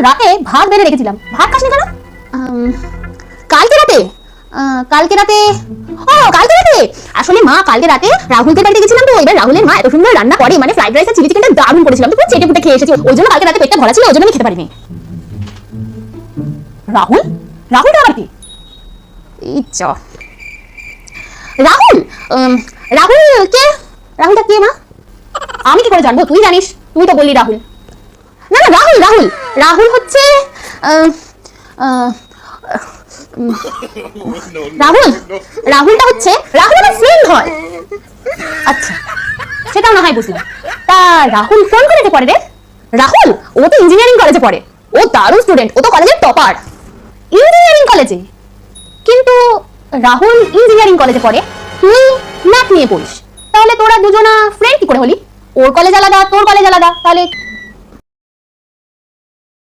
রাতে ভাত বেড়ে রেখেছিলাম, ভাত খাসনি কেন? কালকে রাতে কালকে রাতে কালকে রাতে আসলে মা কালকে রাতে রাহুলকে বাড়িতে গেছিলাম, তো এবার রাহুলের মা এত সুন্দর রান্না করে, মানে ফ্রাইড রাইস আর চিলি চিকেনটা দারুণ করেছিলাম, তো পুরো চেটে পুটে খেয়ে এসেছি। ওই জন্য কালকে রাতে পেটটা ভরা ছিল, ওই জন্য আমি খেতে পারিনি। রাহুল রাহুলটা আবার কি? রাহুল রাহুল কে? রাহুলটা কে মা? আমি কি করে জানবো? তুই জানিস, তুই তো বললি রাহুল। না না, রাহুল রাহুল রাহুল হচ্ছে রাহুল রাহুলটা হচ্ছে রাহুল আমার ফ্রেন্ড হয়। আচ্ছা, সেটাও না হয় বুঝলাম। তা রাহুল কোন কলেজে পড়ে রে? রাহুল ও তো ইঞ্জিনিয়ারিং কলেজে পড়ে, ও দারুণ স্টুডেন্ট, ও তো কলেজের টপার। ইঞ্জিনিয়ারিং কলেজে? কিন্তু রাহুল ইঞ্জিনিয়ারিং কলেজে পড়ে, তুই ম্যাথ নিয়ে পড়িস, তাহলে তোরা দুজনা ফ্রেন্ড কি করে হলি? ওর কলেজ আলাদা, তোর কলেজ আলাদা, তাহলে